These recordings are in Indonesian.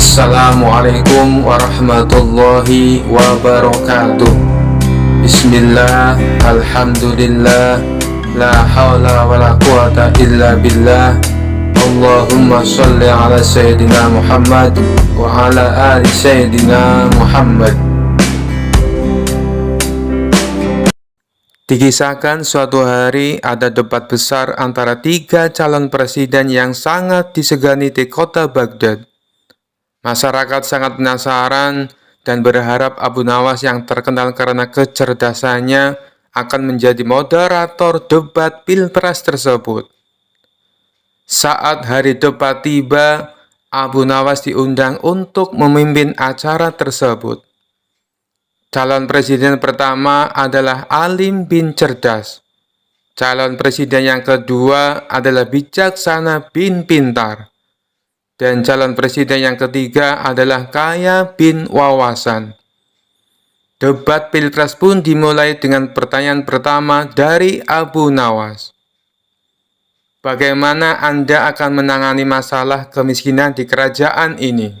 Assalamualaikum warahmatullahi wabarakatuh. Bismillah, alhamdulillah, la hawla wa la quwata illa billah. Allahumma sholli ala Sayyidina Muhammad wa ala ali Sayyidina Muhammad. Dikisahkan suatu hari ada debat besar antara tiga calon presiden yang sangat disegani di kota Baghdad. Masyarakat sangat penasaran dan berharap Abu Nawas yang terkenal karena kecerdasannya akan menjadi moderator debat pilpres tersebut. Saat hari debat tiba, Abu Nawas diundang untuk memimpin acara tersebut. Calon presiden pertama adalah alim bin cerdas. Calon presiden yang kedua adalah bijaksana bin pintar. Dan calon presiden yang ketiga adalah kaya bin wawasan. Debat pilpres pun dimulai dengan pertanyaan pertama dari Abu Nawas. Bagaimana Anda akan menangani masalah kemiskinan di kerajaan ini?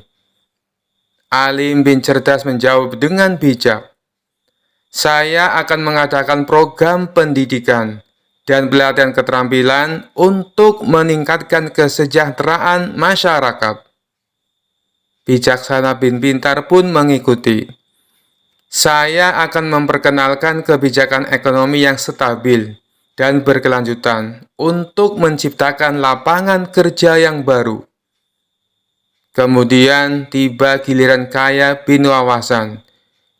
Alim bin cerdas menjawab dengan bijak. Saya akan mengadakan program pendidikan dan pelatihan keterampilan untuk meningkatkan kesejahteraan masyarakat. Bijaksana bin pintar pun mengikuti. Saya akan memperkenalkan kebijakan ekonomi yang stabil dan berkelanjutan untuk menciptakan lapangan kerja yang baru. Kemudian tiba giliran kaya bin wawasan,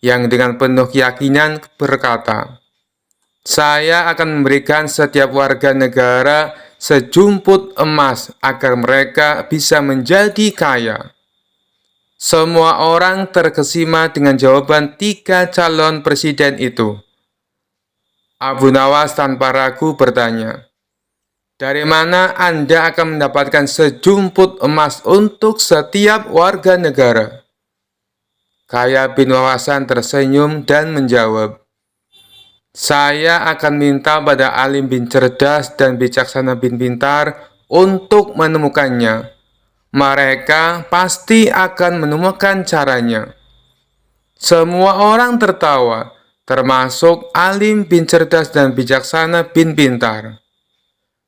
yang dengan penuh keyakinan berkata, saya akan memberikan setiap warga negara sejumput emas agar mereka bisa menjadi kaya. Semua orang terkesima dengan jawaban tiga calon presiden itu. Abu Nawas tanpa ragu bertanya, dari mana Anda akan mendapatkan sejumput emas untuk setiap warga negara? Kaya bin wawasan tersenyum dan menjawab, saya akan minta pada alim bin cerdas dan bijaksana bin pintar untuk menemukannya. Mereka pasti akan menemukan caranya. Semua orang tertawa, termasuk alim bin cerdas dan bijaksana bin pintar.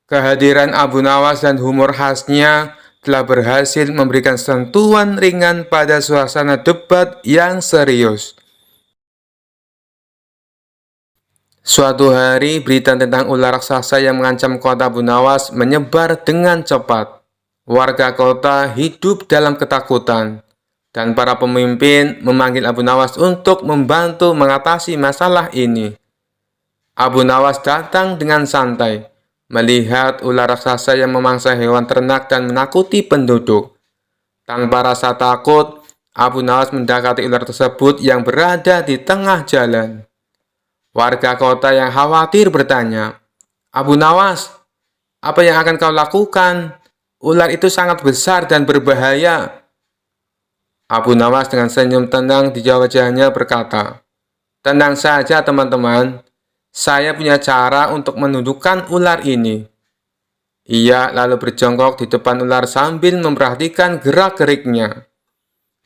Kehadiran Abu Nawas dan humor khasnya telah berhasil memberikan sentuhan ringan pada suasana debat yang serius. Suatu hari, berita tentang ular raksasa yang mengancam kota Abu Nawas menyebar dengan cepat. Warga kota hidup dalam ketakutan, dan para pemimpin memanggil Abu Nawas untuk membantu mengatasi masalah ini. Abu Nawas datang dengan santai, melihat ular raksasa yang memangsa hewan ternak dan menakuti penduduk. Tanpa rasa takut, Abu Nawas mendekati ular tersebut yang berada di tengah jalan. Warga kota yang khawatir bertanya, Abu Nawas, apa yang akan kau lakukan? Ular itu sangat besar dan berbahaya. Abu Nawas dengan senyum tenang di wajahnya berkata, tenang saja teman-teman, saya punya cara untuk menundukkan ular ini. Ia lalu berjongkok di depan ular sambil memperhatikan gerak-geriknya.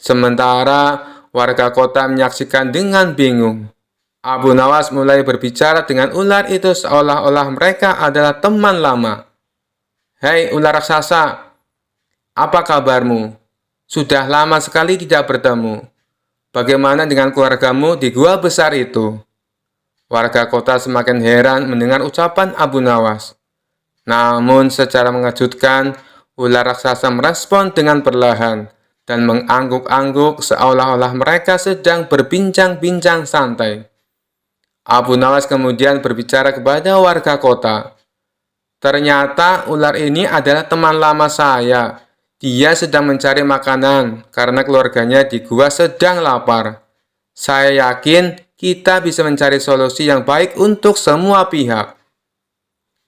Sementara warga kota menyaksikan dengan bingung. Abu Nawas mulai berbicara dengan ular itu seolah-olah mereka adalah teman lama. Hei ular raksasa, apa kabarmu? Sudah lama sekali tidak bertemu. Bagaimana dengan keluargamu di gua besar itu? Warga kota semakin heran mendengar ucapan Abu Nawas. Namun secara mengejutkan, ular raksasa merespon dengan perlahan dan mengangguk-angguk seolah-olah mereka sedang berbincang-bincang santai. Abu Nawas kemudian berbicara kepada warga kota. Ternyata ular ini adalah teman lama saya. Dia sedang mencari makanan karena keluarganya di gua sedang lapar. Saya yakin kita bisa mencari solusi yang baik untuk semua pihak.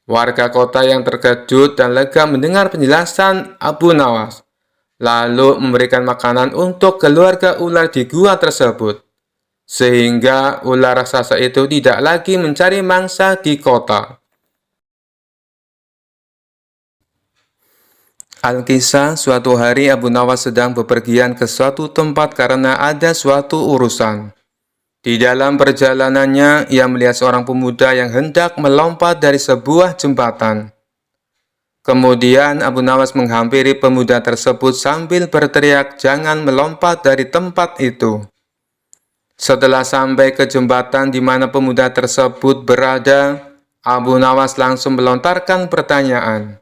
Warga kota yang terkejut dan lega mendengar penjelasan Abu Nawas, lalu memberikan makanan untuk keluarga ular di gua tersebut, sehingga ular raksasa itu tidak lagi mencari mangsa di kota. Alkisah, suatu hari Abu Nawas sedang bepergian ke suatu tempat karena ada suatu urusan. Di dalam perjalanannya, ia melihat seorang pemuda yang hendak melompat dari sebuah jembatan. Kemudian Abu Nawas menghampiri pemuda tersebut sambil berteriak, "Jangan melompat dari tempat itu." Setelah sampai ke jembatan di mana pemuda tersebut berada, Abu Nawas langsung melontarkan pertanyaan.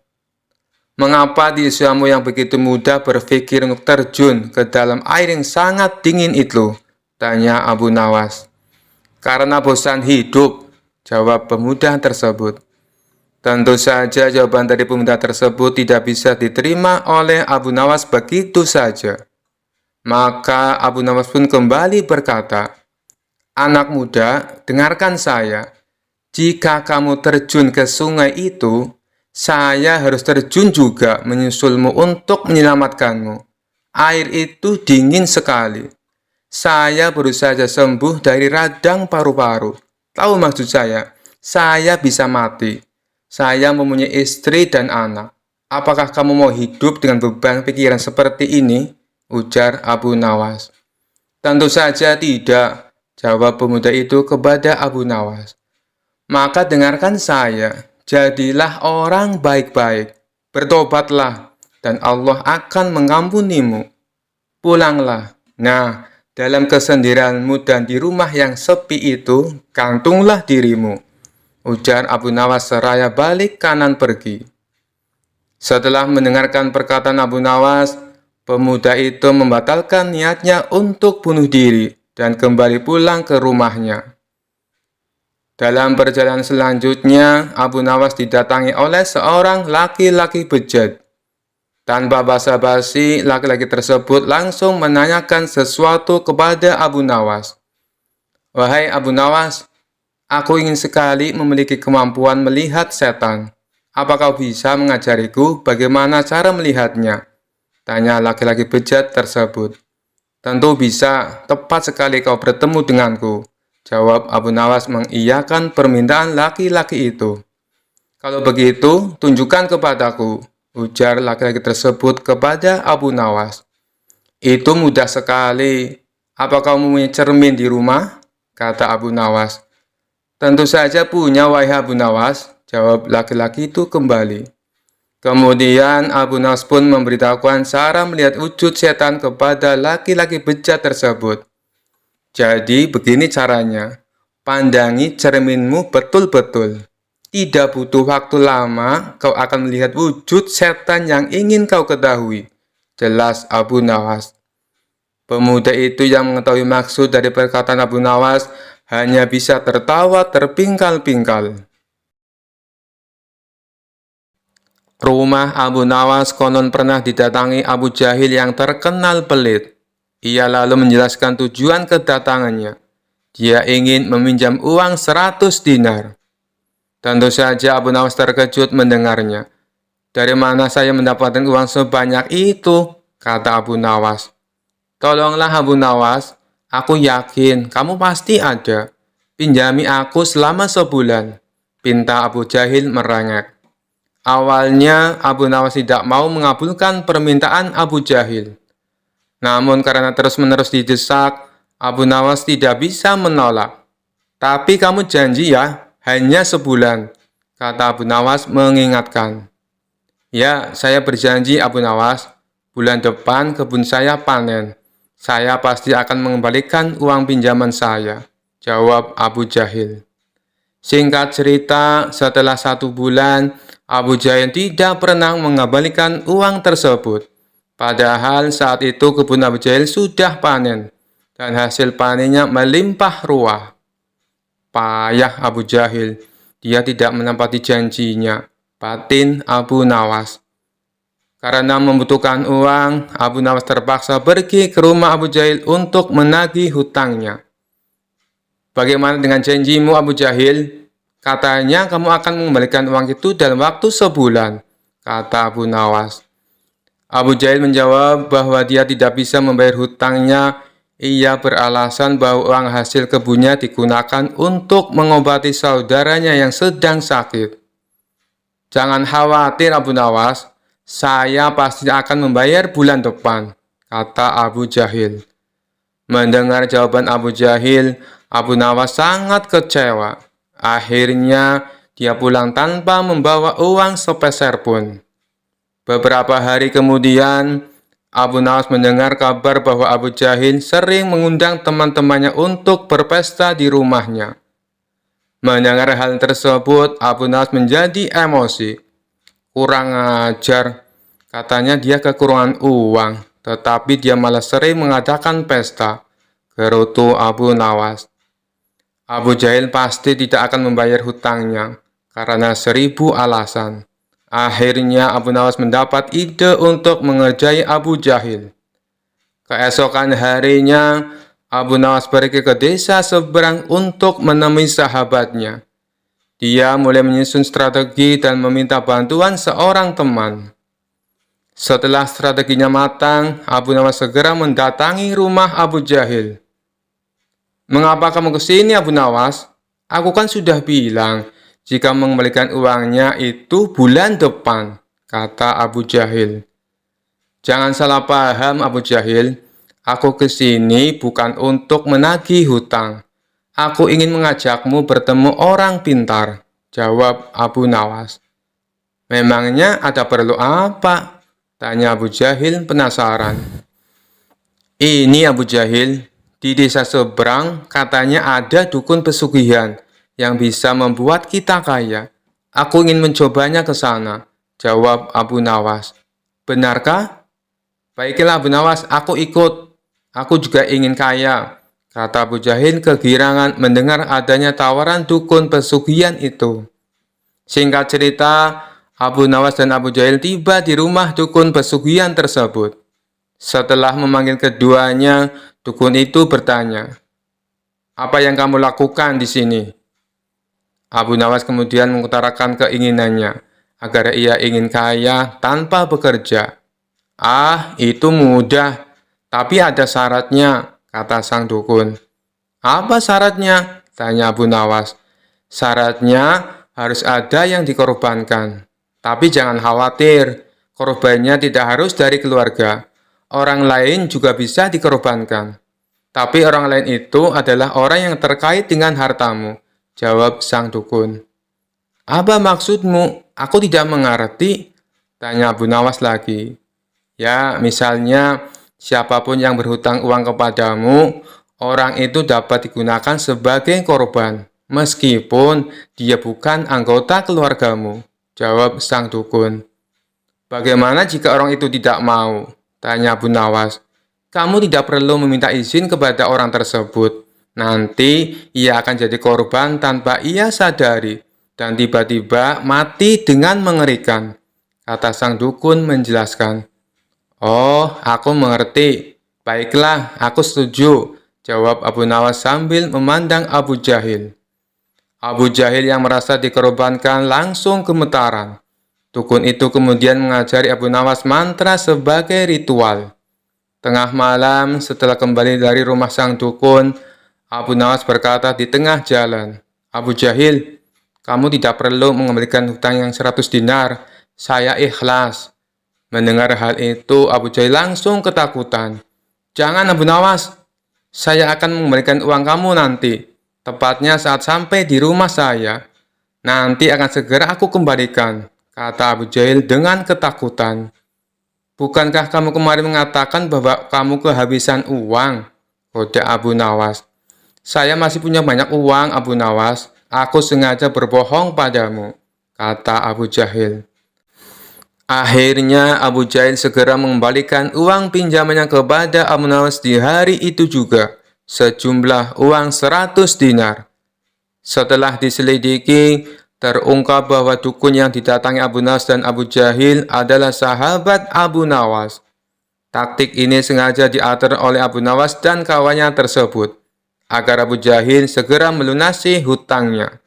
"Mengapa di usiamu yang begitu muda berpikir untuk terjun ke dalam air yang sangat dingin itu?" tanya Abu Nawas. "Karena bosan hidup," jawab pemuda tersebut. Tentu saja jawaban dari pemuda tersebut tidak bisa diterima oleh Abu Nawas begitu saja. Maka Abu Nawas pun kembali berkata, "Anak muda, dengarkan saya. Jika kamu terjun ke sungai itu, saya harus terjun juga menyusulmu untuk menyelamatkanmu. Air itu dingin sekali. Saya baru saja sembuh dari radang paru-paru. Tahu maksud saya bisa mati. Saya mempunyai istri dan anak. Apakah kamu mau hidup dengan beban pikiran seperti ini?" ujar Abu Nawas. "Tentu saja tidak," jawab pemuda itu kepada Abu Nawas. "Maka dengarkan saya, jadilah orang baik-baik, bertobatlah, dan Allah akan mengampunimu. Pulanglah. Nah, dalam kesendirianmu dan di rumah yang sepi itu, gantunglah dirimu," ujar Abu Nawas seraya balik kanan pergi. Setelah mendengarkan perkataan Abu Nawas, pemuda itu membatalkan niatnya untuk bunuh diri dan kembali pulang ke rumahnya. Dalam perjalanan selanjutnya, Abu Nawas didatangi oleh seorang laki-laki bejat. Tanpa basa-basi, laki-laki tersebut langsung menanyakan sesuatu kepada Abu Nawas. "Wahai Abu Nawas, aku ingin sekali memiliki kemampuan melihat setan. Apa kau bisa mengajariku bagaimana cara melihatnya?" tanya laki-laki bejat tersebut. "Tentu bisa, tepat sekali kau bertemu denganku," jawab Abu Nawas mengiyakan permintaan laki-laki itu. "Kalau begitu, tunjukkan kepadaku," ujar laki-laki tersebut kepada Abu Nawas. "Itu mudah sekali. Apa kau mempunyai cermin di rumah?" kata Abu Nawas. "Tentu saja punya, wahai Abu Nawas," jawab laki-laki itu kembali. Kemudian Abu Nawas pun memberitahukan cara melihat wujud setan kepada laki-laki bejat tersebut. "Jadi begini caranya, pandangi cerminmu betul-betul. Tidak butuh waktu lama, kau akan melihat wujud setan yang ingin kau ketahui," jelas Abu Nawas. Pemuda itu yang mengetahui maksud dari perkataan Abu Nawas hanya bisa tertawa terpingkal-pingkal. Rumah Abu Nawas konon pernah didatangi Abu Jahil yang terkenal pelit. Ia lalu menjelaskan tujuan kedatangannya. Dia ingin meminjam uang 100 dinar. Tentu saja Abu Nawas terkejut mendengarnya. "Dari mana saya mendapatkan uang sebanyak itu?" kata Abu Nawas. "Tolonglah Abu Nawas, aku yakin kamu pasti ada. Pinjami aku selama sebulan," pinta Abu Jahil merengek. Awalnya Abu Nawas tidak mau mengabulkan permintaan Abu Jahil. Namun karena terus-menerus didesak, Abu Nawas tidak bisa menolak. "Tapi kamu janji ya, hanya sebulan," kata Abu Nawas mengingatkan. "Ya, saya berjanji Abu Nawas, bulan depan kebun saya panen. Saya pasti akan mengembalikan uang pinjaman saya," jawab Abu Jahil. Singkat cerita, setelah 1 bulan, Abu Jahil tidak pernah mengembalikan uang tersebut. Padahal saat itu kebun Abu Jahil sudah panen, dan hasil panennya melimpah ruah. Payah Abu Jahil, dia tidak menepati janjinya, batin Abu Nawas. Karena membutuhkan uang, Abu Nawas terpaksa pergi ke rumah Abu Jahil untuk menagih hutangnya. "Bagaimana dengan janjimu Abu Jahil? Katanya kamu akan mengembalikan uang itu dalam waktu sebulan," kata Abu Nawas. Abu Jahil menjawab bahwa dia tidak bisa membayar hutangnya. Ia beralasan bahwa uang hasil kebunnya digunakan untuk mengobati saudaranya yang sedang sakit. "Jangan khawatir Abu Nawas, Saya pasti akan membayar bulan depan, kata Abu Jahil. Mendengar jawaban Abu Jahil, Abu Nawas sangat kecewa. Akhirnya, dia pulang tanpa membawa uang sepeser pun. Beberapa hari kemudian, Abu Nawas mendengar kabar bahwa Abu Jahil sering mengundang teman-temannya untuk berpesta di rumahnya. Mendengar hal tersebut, Abu Nawas menjadi emosi. Kurang ajar, katanya dia kekurangan uang, tetapi dia malah sering mengadakan pesta, gerutu Abu Nawas. Abu Jahil pasti tidak akan membayar hutangnya, karena 1000 alasan. Akhirnya Abu Nawas mendapat ide untuk mengerjai Abu Jahil. Keesokan harinya, Abu Nawas pergi ke desa seberang untuk menemui sahabatnya. Dia mulai menyusun strategi dan meminta bantuan seorang teman. Setelah strateginya matang, Abu Nawas segera mendatangi rumah Abu Jahil. "Mengapa kamu ke sini, Abu Nawas? Aku kan sudah bilang, jika mengembalikan uangnya itu bulan depan," kata Abu Jahil. "Jangan salah paham, Abu Jahil. Aku ke sini bukan untuk menagih hutang. Aku ingin mengajakmu bertemu orang pintar," jawab Abu Nawas. "Memangnya ada perlu apa?" tanya Abu Jahil penasaran. "Ini Abu Jahil, di desa seberang katanya ada dukun pesugihan yang bisa membuat kita kaya. Aku ingin mencobanya ke sana," jawab Abu Nawas. "Benarkah? Baiklah Abu Nawas, aku ikut. Aku juga ingin kaya," kata Abu Jahil kegirangan mendengar adanya tawaran dukun pesugihan itu. Singkat cerita, Abu Nawas dan Abu Jahil tiba di rumah dukun pesugihan tersebut. Setelah memanggil keduanya, dukun itu bertanya, "Apa yang kamu lakukan di sini?" Abu Nawas kemudian mengutarakan keinginannya, agar ia ingin kaya tanpa bekerja. "Ah, itu mudah, tapi ada syaratnya," kata sang dukun. "Apa syaratnya?" tanya Abu Nawas. "Syaratnya harus ada yang dikorbankan. Tapi jangan khawatir, korbannya tidak harus dari keluarga. Orang lain juga bisa dikorbankan. Tapi orang lain itu adalah orang yang terkait dengan hartamu," jawab sang dukun. "Apa maksudmu? Aku tidak mengerti," tanya Abu Nawas lagi. "Ya, misalnya siapapun yang berhutang uang kepadamu, orang itu dapat digunakan sebagai korban, meskipun dia bukan anggota keluargamu," jawab sang dukun. "Bagaimana jika orang itu tidak mau?" tanya Abu Nawas. "Kamu tidak perlu meminta izin kepada orang tersebut. Nanti ia akan jadi korban tanpa ia sadari, dan tiba-tiba mati dengan mengerikan," kata sang dukun menjelaskan. "Oh, aku mengerti. Baiklah, aku setuju," jawab Abu Nawas sambil memandang Abu Jahil. Abu Jahil yang merasa dikorbankan langsung gemetaran. Dukun itu kemudian mengajari Abu Nawas mantra sebagai ritual. Tengah malam, setelah kembali dari rumah sang dukun, Abu Nawas berkata di tengah jalan, "Abu Jahil, kamu tidak perlu mengembalikan hutang yang 100 dinar. Saya ikhlas." Mendengar hal itu, Abu Jahil langsung ketakutan. "Jangan Abu Nawas, saya akan mengembalikan uang kamu nanti. Tepatnya saat sampai di rumah saya. Nanti akan segera aku kembalikan," kata Abu Jahil dengan ketakutan. "Bukankah kamu kemarin mengatakan bahwa kamu kehabisan uang?" kode Abu Nawas. "Saya masih punya banyak uang, Abu Nawas. Aku sengaja berbohong padamu," kata Abu Jahil. Akhirnya Abu Jahil segera mengembalikan uang pinjamannya kepada Abu Nawas di hari itu juga, sejumlah uang 100 dinar. Setelah diselidiki, terungkap bahwa dukun yang didatangi Abu Nawas dan Abu Jahil adalah sahabat Abu Nawas. Taktik ini sengaja diatur oleh Abu Nawas dan kawannya tersebut, agar Abu Jahil segera melunasi hutangnya.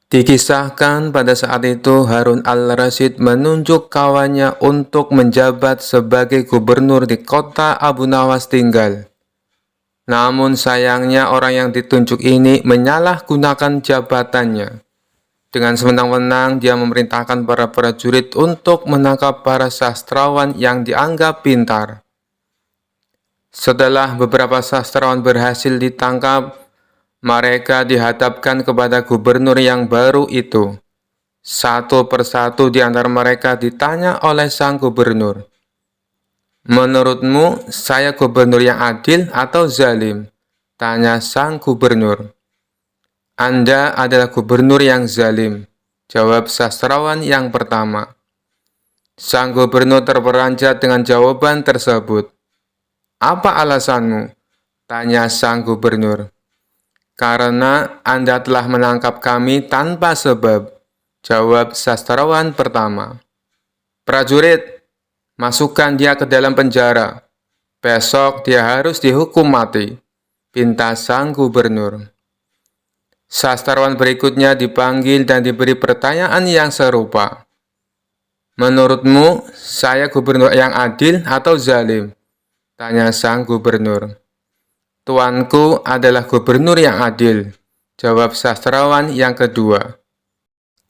Dikisahkan pada saat itu Harun al-Rasyid menunjuk kawannya untuk menjabat sebagai gubernur di kota Abu Nawas tinggal. Namun sayangnya orang yang ditunjuk ini menyalahgunakan jabatannya. Dengan sewenang-wenang dia memerintahkan para prajurit untuk menangkap para sastrawan yang dianggap pintar. Setelah beberapa sastrawan berhasil ditangkap, mereka dihadapkan kepada gubernur yang baru itu. Satu persatu di antara mereka ditanya oleh sang gubernur, "Menurutmu, saya gubernur yang adil atau zalim?" Tanya sang gubernur. "Anda adalah gubernur yang zalim," jawab sastrawan yang pertama. Sang gubernur terperanjat dengan jawaban tersebut. "Apa alasanmu?" tanya sang gubernur. "Karena Anda telah menangkap kami tanpa sebab," jawab sastrawan pertama. "Prajurit, masukkan dia ke dalam penjara. Besok dia harus dihukum mati," pinta sang gubernur. Sastrawan berikutnya dipanggil dan diberi pertanyaan yang serupa. "Menurutmu, saya gubernur yang adil atau zalim?" tanya sang gubernur. "Tuanku adalah gubernur yang adil," jawab sastrawan yang kedua.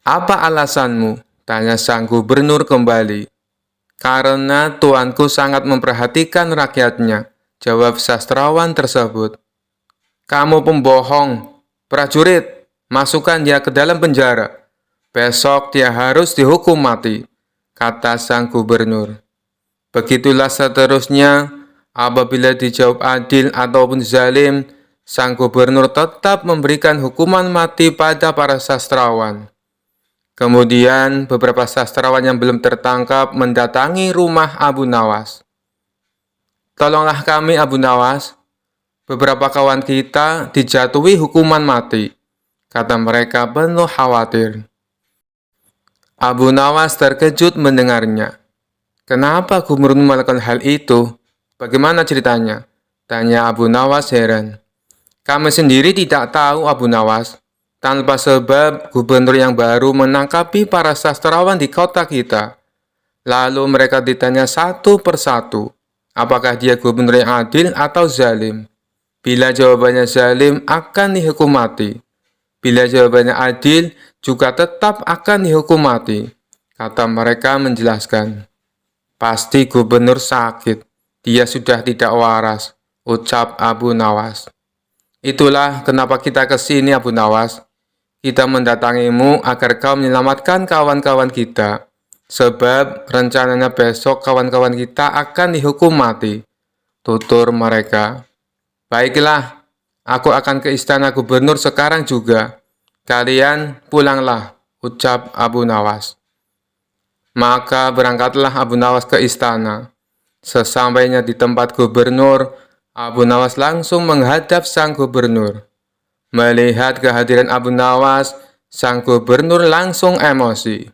"Apa alasanmu?" tanya sang gubernur kembali. "Karena tuanku sangat memperhatikan rakyatnya," jawab sastrawan tersebut. "Kamu pembohong. Prajurit, masukkan dia ke dalam penjara. Besok dia harus dihukum mati," kata sang gubernur. Begitulah seterusnya, apabila dijawab adil ataupun zalim, sang gubernur tetap memberikan hukuman mati pada para sastrawan. Kemudian, beberapa sastrawan yang belum tertangkap mendatangi rumah Abu Nawas. "Tolonglah kami, Abu Nawas. Beberapa kawan kita dijatuhi hukuman mati," kata mereka penuh khawatir. Abu Nawas terkejut mendengarnya. "Kenapa gubernur melakukan hal itu? Bagaimana ceritanya?" tanya Abu Nawas heran. "Kami sendiri tidak tahu, Abu Nawas. Tanpa sebab, gubernur yang baru menangkapi para sastrawan di kota kita. Lalu mereka ditanya satu persatu, apakah dia gubernur yang adil atau zalim. Bila jawabannya zalim, akan dihukum mati. Bila jawabannya adil, juga tetap akan dihukum mati," kata mereka menjelaskan. "Pasti gubernur sakit. Dia sudah tidak waras," ucap Abu Nawas. "Itulah kenapa kita ke sini, Abu Nawas. Kita mendatangimu agar kau menyelamatkan kawan-kawan kita. Sebab rencananya besok kawan-kawan kita akan dihukum mati," tutur mereka. "Baiklah, aku akan ke istana gubernur sekarang juga. Kalian pulanglah," ucap Abu Nawas. Maka berangkatlah Abu Nawas ke istana. Sesampainya di tempat gubernur, Abu Nawas langsung menghadap sang gubernur. Melihat kehadiran Abu Nawas, sang gubernur langsung emosi.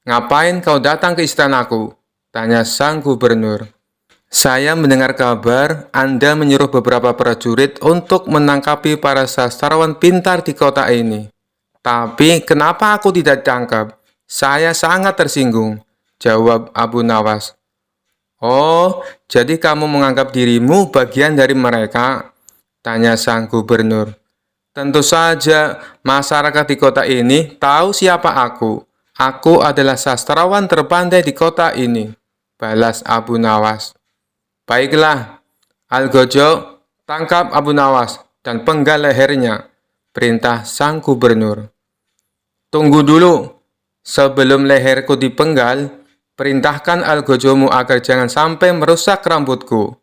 "Ngapain kau datang ke istanaku?" tanya sang gubernur. "Saya mendengar kabar Anda menyuruh beberapa prajurit untuk menangkapi para sastrawan pintar di kota ini. Tapi kenapa aku tidak ditangkap? Saya sangat tersinggung," jawab Abu Nawas. "Oh, jadi kamu menganggap dirimu bagian dari mereka?" tanya sang gubernur. "Tentu saja, masyarakat di kota ini tahu siapa aku. Aku adalah sastrawan terpandai di kota ini," balas Abu Nawas. "Baiklah, Algojo, tangkap Abu Nawas dan penggal lehernya," perintah sang gubernur. "Tunggu dulu, sebelum leherku dipenggal, perintahkan Algojomu agar jangan sampai merusak rambutku,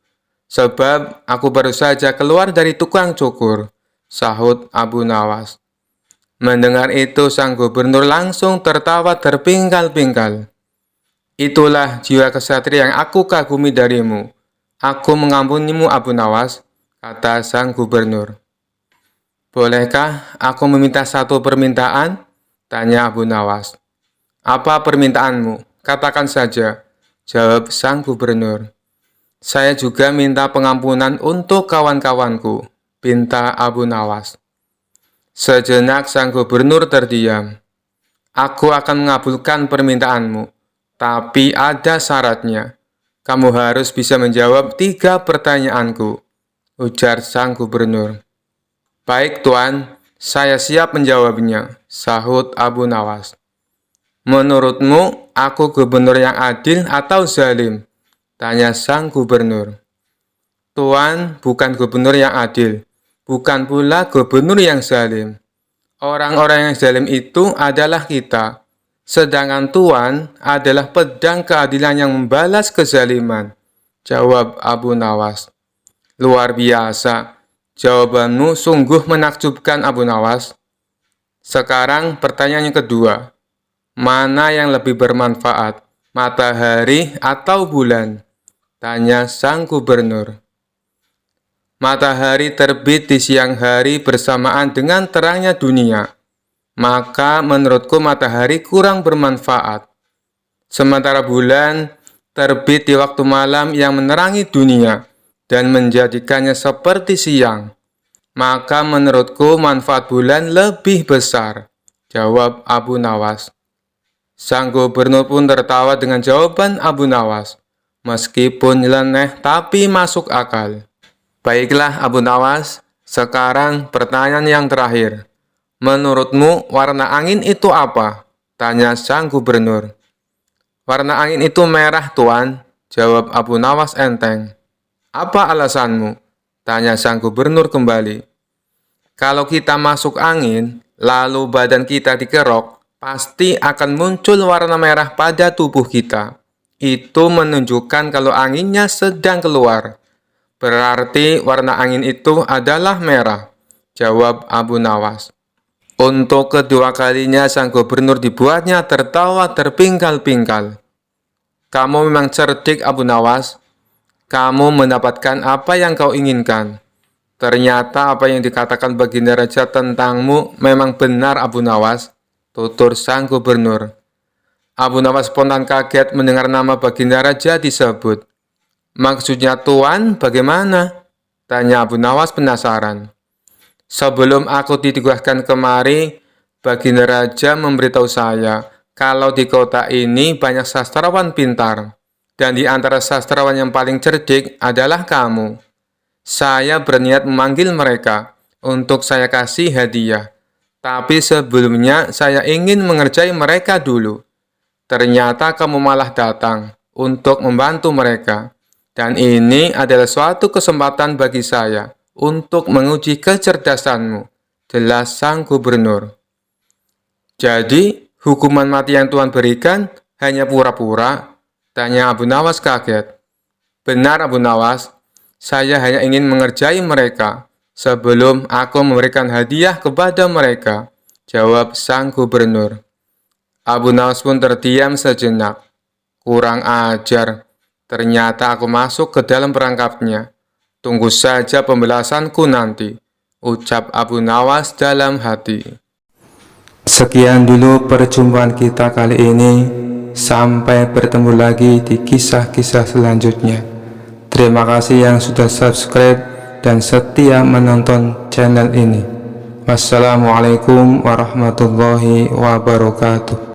sebab aku baru saja keluar dari tukang cukur," sahut Abu Nawas. Mendengar itu, sang gubernur langsung tertawa terpingkal-pingkal. "Itulah jiwa kesatria yang aku kagumi darimu. Aku mengampunimu, Abu Nawas," kata sang gubernur. "Bolehkah aku meminta satu permintaan?" tanya Abu Nawas. "Apa permintaanmu? Katakan saja," jawab sang gubernur. "Saya juga minta pengampunan untuk kawan-kawanku," pinta Abu Nawas. Sejenak sang gubernur terdiam. "Aku akan mengabulkan permintaanmu, tapi ada syaratnya. Kamu harus bisa menjawab 3 pertanyaanku," ujar sang gubernur. "Baik, Tuan, saya siap menjawabnya," sahut Abu Nawas. Menurutmu, aku gubernur yang adil atau zalim? Tanya sang gubernur. Tuan, bukan gubernur yang adil, bukan pula gubernur yang zalim. Orang-orang yang zalim itu adalah kita, sedangkan Tuan adalah pedang keadilan yang membalas kezaliman, jawab Abu Nawas. Luar biasa, jawabanmu sungguh menakjubkan Abu Nawas. Sekarang pertanyaan yang kedua, mana yang lebih bermanfaat, matahari atau bulan? Tanya sang gubernur. Matahari terbit di siang hari bersamaan dengan terangnya dunia, maka menurutku matahari kurang bermanfaat. Sementara bulan terbit di waktu malam yang menerangi dunia dan menjadikannya seperti siang, maka menurutku manfaat bulan lebih besar, jawab Abu Nawas. Sang gubernur pun tertawa dengan jawaban Abu Nawas, meskipun nyeleneh tapi masuk akal. Baiklah Abu Nawas, sekarang pertanyaan yang terakhir. Menurutmu warna angin itu apa? Tanya sang gubernur. Warna angin itu merah, Tuan, jawab Abu Nawas enteng. Apa alasanmu? Tanya sang gubernur kembali. Kalau kita masuk angin, lalu badan kita dikerok, pasti akan muncul warna merah pada tubuh kita. Itu menunjukkan kalau anginnya sedang keluar. Berarti warna angin itu adalah merah, jawab Abu Nawas. Untuk kedua kalinya sang gubernur dibuatnya tertawa terpingkal-pingkal. Kamu memang cerdik Abu Nawas. Kamu mendapatkan apa yang kau inginkan. Ternyata apa yang dikatakan Baginda Raja tentangmu memang benar Abu Nawas, tutur sang gubernur. Abu Nawas spontan kaget mendengar nama Baginda Raja disebut. Maksudnya Tuan bagaimana? Tanya Abu Nawas penasaran. Sebelum aku ditugaskan kemari, Baginda Raja memberitahu saya kalau di kota ini banyak sastrawan pintar, dan di antara sastrawan yang paling cerdik adalah kamu. Saya berniat memanggil mereka untuk saya kasih hadiah, tapi sebelumnya saya ingin mengerjai mereka dulu. Ternyata kamu malah datang untuk membantu mereka. Dan ini adalah suatu kesempatan bagi saya untuk menguji kecerdasanmu, jelas sang gubernur. Jadi, hukuman mati yang Tuhan berikan hanya pura-pura? Tanya Abu Nawas kaget. Benar Abu Nawas, saya hanya ingin mengerjai mereka sebelum aku memberikan hadiah kepada mereka, jawab sang gubernur. Abu Nawas pun terdiam sejenak. Kurang ajar. Ternyata aku masuk ke dalam perangkapnya. Tunggu saja pembalasanku nanti, ucap Abu Nawas dalam hati. Sekian dulu perjumpaan kita kali ini. Sampai bertemu lagi di kisah-kisah selanjutnya. Terima kasih yang sudah subscribe dan setia menonton channel ini. Wassalamualaikum warahmatullahi wabarakatuh.